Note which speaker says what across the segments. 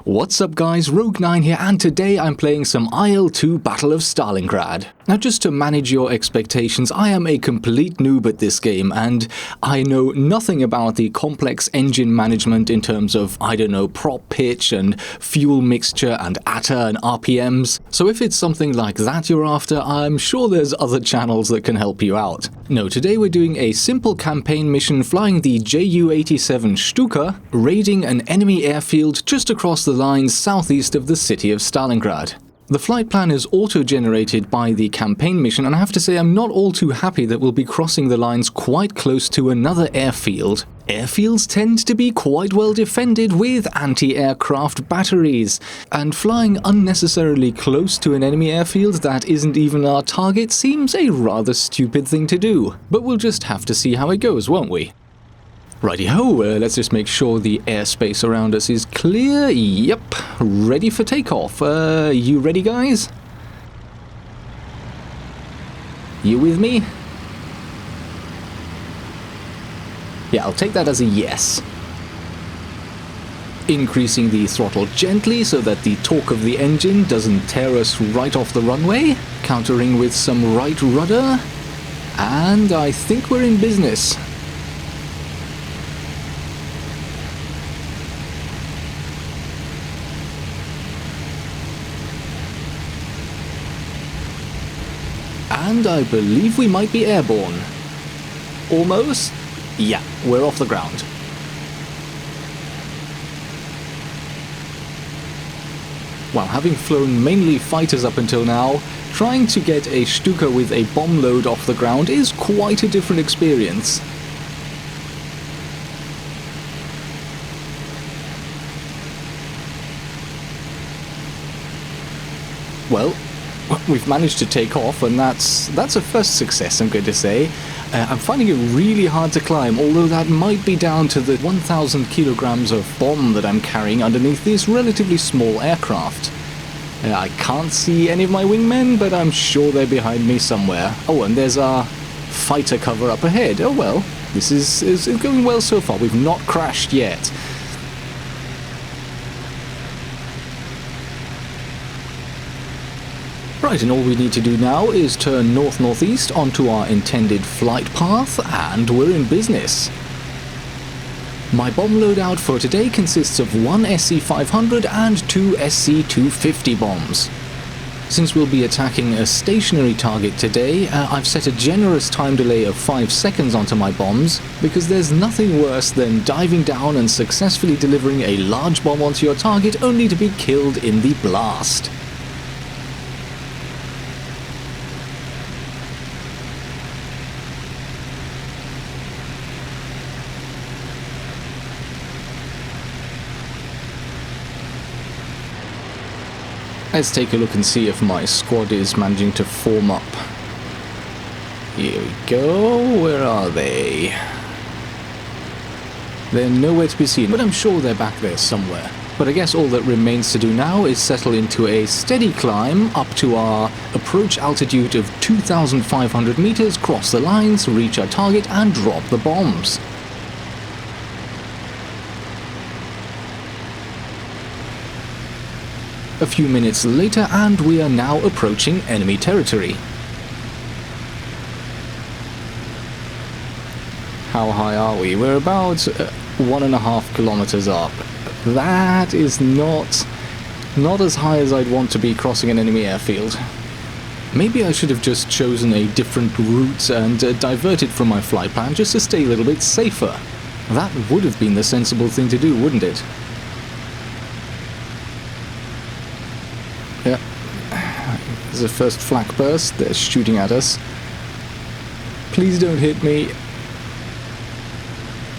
Speaker 1: What's up guys, Rogue9 here, and today I'm playing some IL2 Battle of Stalingrad. Now just to manage your expectations, I am a complete noob at this game and I know nothing about the complex engine management in terms of, I don't know, prop pitch and fuel mixture and ATA and RPMs. So if it's something like that you're after, I'm sure there's other channels that can help you out. No, today we're doing a simple campaign mission flying the Ju-87 Stuka, raiding an enemy airfield just across the lines southeast of the city of Stalingrad. The flight plan is auto-generated by the campaign mission, and I have to say I'm not all too happy that we'll be crossing the lines quite close to another airfield. Airfields tend to be quite well defended with anti-aircraft batteries, and flying unnecessarily close to an enemy airfield that isn't even our target seems a rather stupid thing to do. But we'll just have to see how it goes, won't we? Righty-ho, let's just make sure the airspace around us is clear. Yep, ready for takeoff. You ready, guys? You with me? Yeah, I'll take that as a yes. Increasing the throttle gently so that the torque of the engine doesn't tear us right off the runway. Countering with some right rudder. And I think we're in business. And I believe we might be airborne. Almost? Yeah, we're off the ground. Well, having flown mainly fighters up until now, trying to get a Stuka with a bomb load off the ground is quite a different experience. Well, we've managed to take off, and that's a first success, I'm going to say. I'm finding it really hard to climb, although that might be down to the 1,000 kilograms of bomb that I'm carrying underneath this relatively small aircraft. I can't see any of my wingmen, but I'm sure they're behind me somewhere. Oh, and there's our fighter cover up ahead. Oh well, this is going well so far. We've not crashed yet. Right, and all we need to do now is turn north-northeast onto our intended flight path, and we're in business. My bomb loadout for today consists of one SC-500 and two SC-250 bombs. Since we'll be attacking a stationary target today, I've set a generous time delay of 5 seconds onto my bombs, because there's nothing worse than diving down and successfully delivering a large bomb onto your target only to be killed in the blast. Let's take a look and see if my squad is managing to form up. Here we go. Where are they? They're nowhere to be seen, but I'm sure they're back there somewhere. But I guess all that remains to do now is settle into a steady climb up to our approach altitude of 2,500 meters, cross the lines, reach our target, and drop the bombs. A few minutes later, and we are now approaching enemy territory. How high are we? We're about 1.5 kilometers up. That is not as high as I'd want to be crossing an enemy airfield. Maybe I should have just chosen a different route and diverted from my flight plan just to stay a little bit safer. That would have been the sensible thing to do, wouldn't it? Yeah, there's a first flak burst. They're shooting at us. Please don't hit me.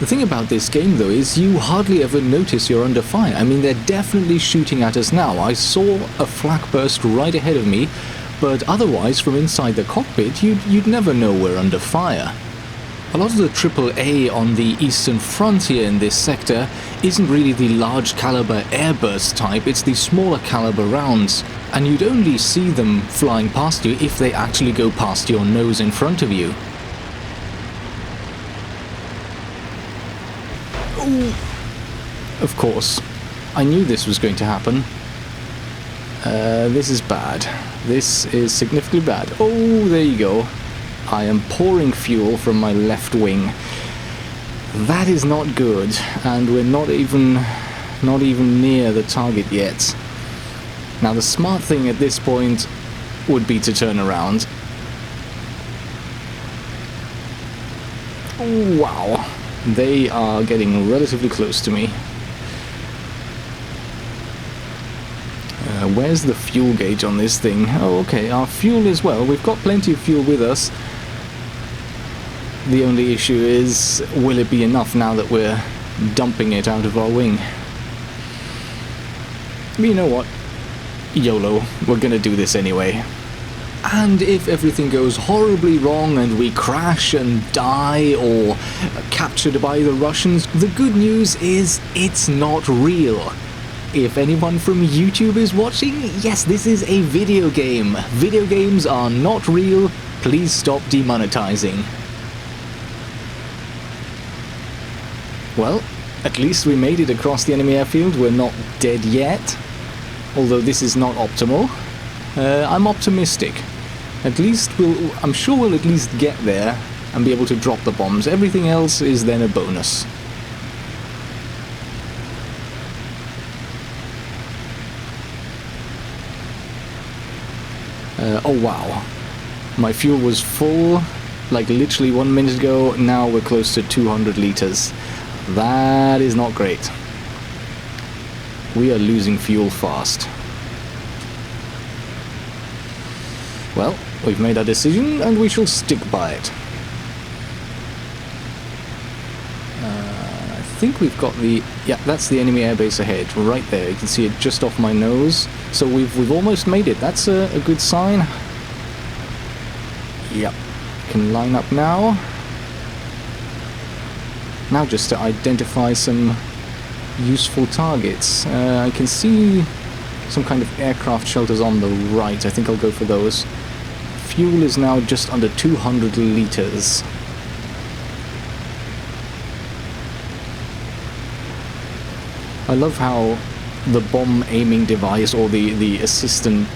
Speaker 1: The thing about this game though is you hardly ever notice you're under fire. I mean, they're definitely shooting at us now. I saw a flak burst right ahead of me, but otherwise from inside the cockpit you'd never know we're under fire. A lot of the AAA on the Eastern Front here in this sector isn't really the large caliber airburst type, it's the smaller caliber rounds, and you'd only see them flying past you if they actually go past your nose in front of you. Ooh. Of course, I knew this was going to happen. This is bad. This is significantly bad. Oh, there you go. I am pouring fuel from my left wing. That is not good, and we're not even near the target yet. Now the smart thing at this point would be to turn around. Oh, wow. They are getting relatively close to me. Where's the fuel gauge on this thing? Oh, okay, our fuel as well. We've got plenty of fuel with us. The only issue is, will it be enough now that we're dumping it out of our wing? But you know what? YOLO, we're gonna do this anyway. And if everything goes horribly wrong and we crash and die or captured by the Russians, the good news is it's not real. If anyone from YouTube is watching, yes, this is a video game. Video games are not real. Please stop demonetizing. Well, at least we made it across the enemy airfield. We're not dead yet. Although this is not optimal. I'm optimistic. At least I'm sure we'll at least get there and be able to drop the bombs. Everything else is then a bonus. Oh wow. My fuel was full like literally 1 minute ago. Now we're close to 200 liters. That is not great. We are losing fuel fast. Well, we've made our decision and we shall stick by it. I think we've got the... yeah, that's the enemy airbase ahead, right there. You can see it just off my nose. So we've almost made it. That's a good sign. Yep. Can line up now. Now just to identify some useful targets. I can see some kind of aircraft shelters on the right. I think I'll go for those. Fuel is now just under 200 liters. I love how the bomb aiming device, or the assistant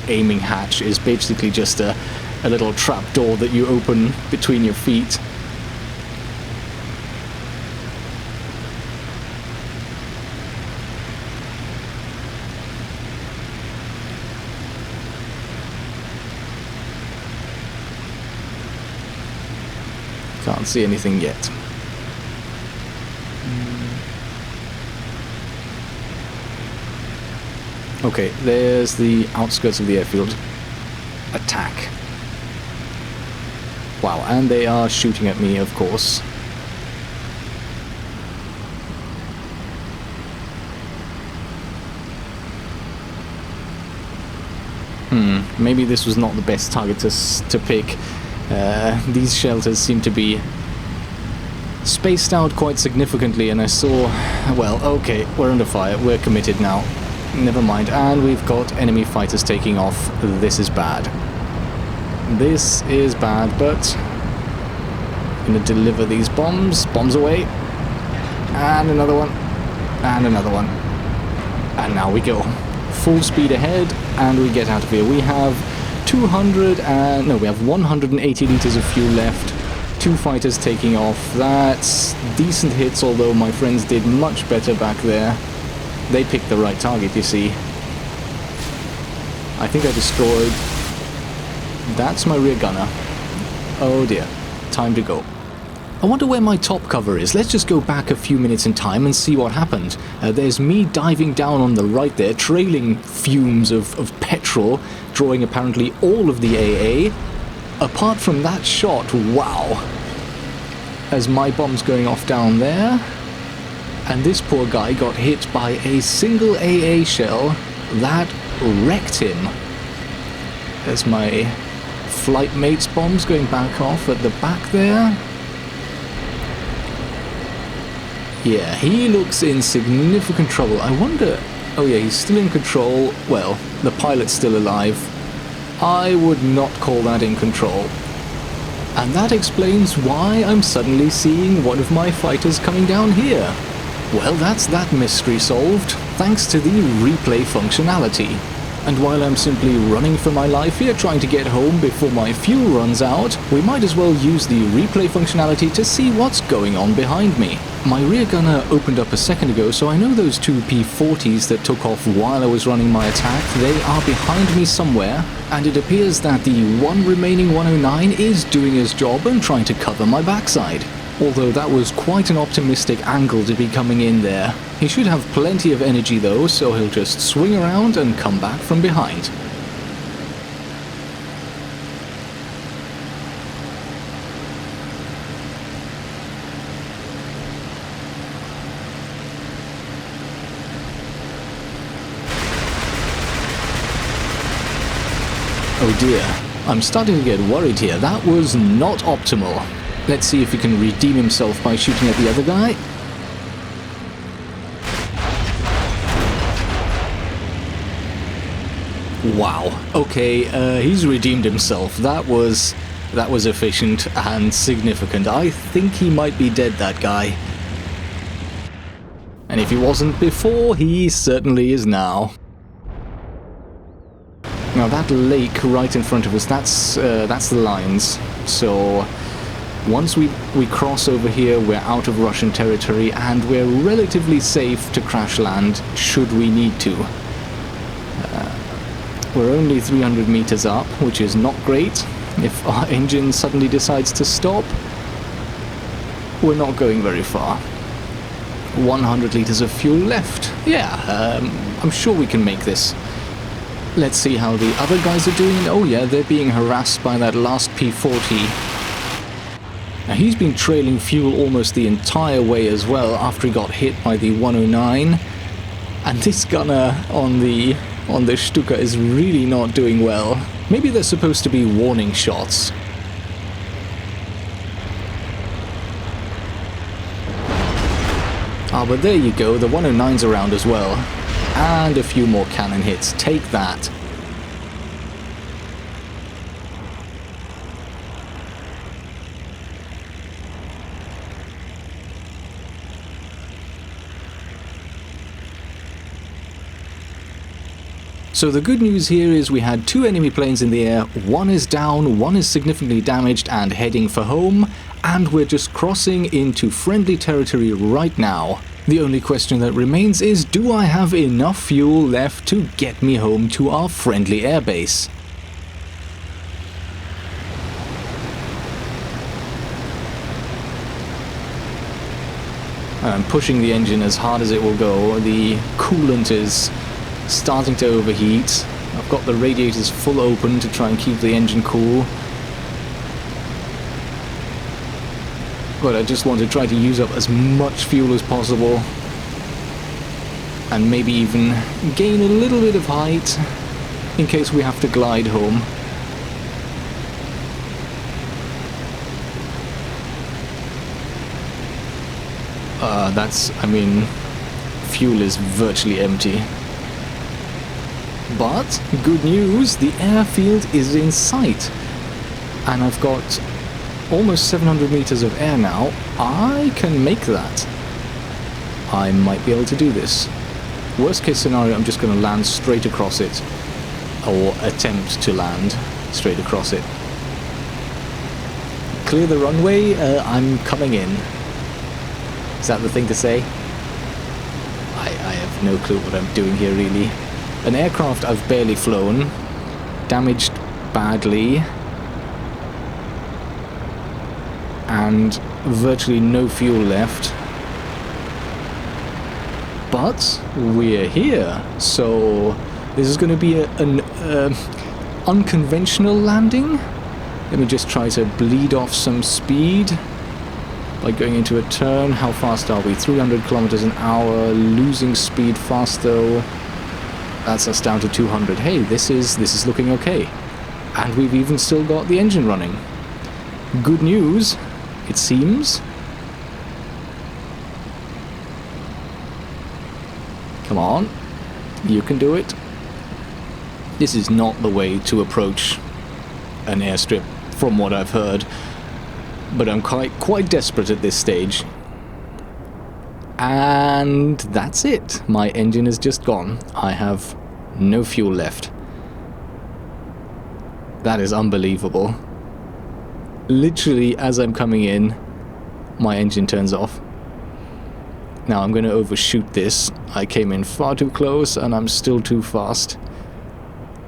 Speaker 1: aiming hatch, is basically just a little trap door that you open between your feet. Can't see anything yet. Okay, there's the outskirts of the airfield. Attack. Wow, and they are shooting at me, of course. Maybe this was not the best target to pick. These shelters seem to be spaced out quite significantly, and I saw... well, okay, we're under fire. We're committed now. Never mind. And we've got enemy fighters taking off. This is bad. This is bad, but I'm gonna deliver these bombs. Bombs away. And another one. And another one. And now we go. Full speed ahead, and we get out of here. We have 180 liters of fuel left. 2 fighters taking off. That's decent hits, although my friends did much better back there. They picked the right target, you see. I think I destroyed... that's my rear gunner. Oh dear. Time to go. I wonder where my top cover is. Let's just go back a few minutes in time and see what happened. There's me diving down on the right there, trailing fumes of petrol, drawing apparently all of the AA. Apart from that shot, wow. As my bomb's going off down there. And this poor guy got hit by a single AA shell that wrecked him. There's my flight mate's bombs going back off at the back there. Yeah, he looks in significant trouble. I wonder... oh yeah, he's still in control. Well, the pilot's still alive. I would not call that in control. And that explains why I'm suddenly seeing one of my fighters coming down here. Well, that's that mystery solved, thanks to the replay functionality. And while I'm simply running for my life here, trying to get home before my fuel runs out, we might as well use the replay functionality to see what's going on behind me. My rear gunner opened up a second ago, so I know those two P-40s that took off while I was running my attack, they are behind me somewhere, and it appears that the one remaining 109 is doing his job and trying to cover my backside. Although that was quite an optimistic angle to be coming in there. He should have plenty of energy though, so he'll just swing around and come back from behind. Oh dear, I'm starting to get worried here. That was not optimal. Let's see if he can redeem himself by shooting at the other guy. Wow. Okay, he's redeemed himself. That was efficient and significant. I think he might be dead, that guy. And if he wasn't before, he certainly is now. Now that lake right in front of us, that's the lines. So once we cross over here, we're out of Russian territory and we're relatively safe to crash land should we need to. We're only 300 meters up, which is not great. If our engine suddenly decides to stop, we're not going very far. 100 liters of fuel left. Yeah, I'm sure we can make this. Let's see how the other guys are doing. Oh yeah, they're being harassed by that last P-40. Now he's been trailing fuel almost the entire way as well after he got hit by the 109. And this gunner on the Stuka is really not doing well. Maybe they're supposed to be warning shots. Ah, but there you go, the 109's around as well. And a few more cannon hits. Take that. So the good news here is we had two enemy planes in the air, one is down, one is significantly damaged and heading for home, and we're just crossing into friendly territory right now. The only question that remains is, do I have enough fuel left to get me home to our friendly airbase? I'm pushing the engine as hard as it will go. The coolant is starting to overheat. I've got the radiators full open to try and keep the engine cool. But I just want to try to use up as much fuel as possible. And maybe even gain a little bit of height in case we have to glide home. Fuel is virtually empty. But, good news, the airfield is in sight. And I've got almost 700 meters of air now. I can make that. I might be able to do this. Worst case scenario, I'm just going to land straight across it. Or attempt to land straight across it. Clear the runway, I'm coming in. Is that the thing to say? I have no clue what I'm doing here, really. An aircraft I've barely flown, damaged badly, and virtually no fuel left. But we're here, so this is going to be an unconventional landing. Let me just try to bleed off some speed by going into a turn. How fast are we? 300 kilometers an hour, losing speed fast though. That's us down to 200. Hey, this is looking okay. And we've even still got the engine running. Good news, it seems. Come on, you can do it. This is not the way to approach an airstrip, from what I've heard. But I'm quite desperate at this stage. And that's it. My engine is just gone. I have no fuel left. That is unbelievable. Literally, as I'm coming in, my engine turns off. Now I'm going to overshoot this. I came in far too close and I'm still too fast.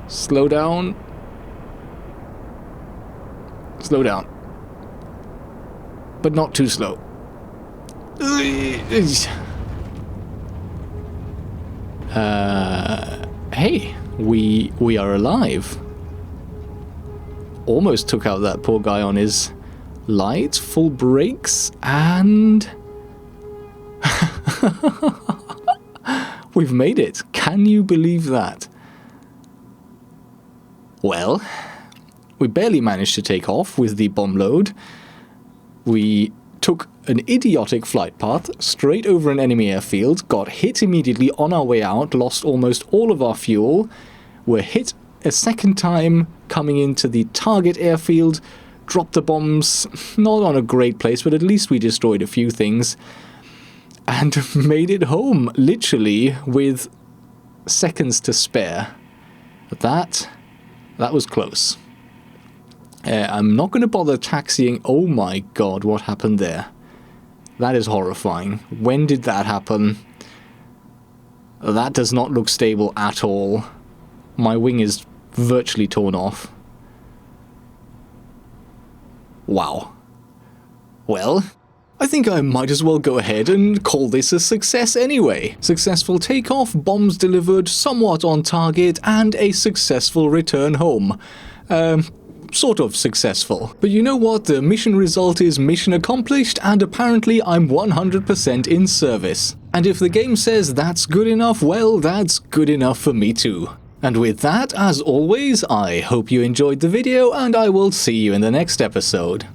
Speaker 1: Slow down. Slow down. But not too slow. Hey, we are alive. Almost took out that poor guy on his lights, full brakes, and we've made it. Can you believe that? Well, we barely managed to take off with the bomb load. We took an idiotic flight path straight over an enemy airfield, got hit immediately on our way out, lost almost all of our fuel, were hit a second time coming into the target airfield, dropped the bombs, not on a great place, but at least we destroyed a few things, and made it home, literally, with seconds to spare. But that was close. I'm not going to bother taxiing. Oh my god, what happened there? That is horrifying. When did that happen? That does not look stable at all. My wing is virtually torn off. Wow. Well, I think I might as well go ahead and call this a success anyway. Successful takeoff, bombs delivered, somewhat on target, and a successful return home. Sort of successful. But you know what? The mission result is mission accomplished, and apparently I'm 100% in service. And if the game says that's good enough, well, that's good enough for me too. And with that, as always, I hope you enjoyed the video, and I will see you in the next episode.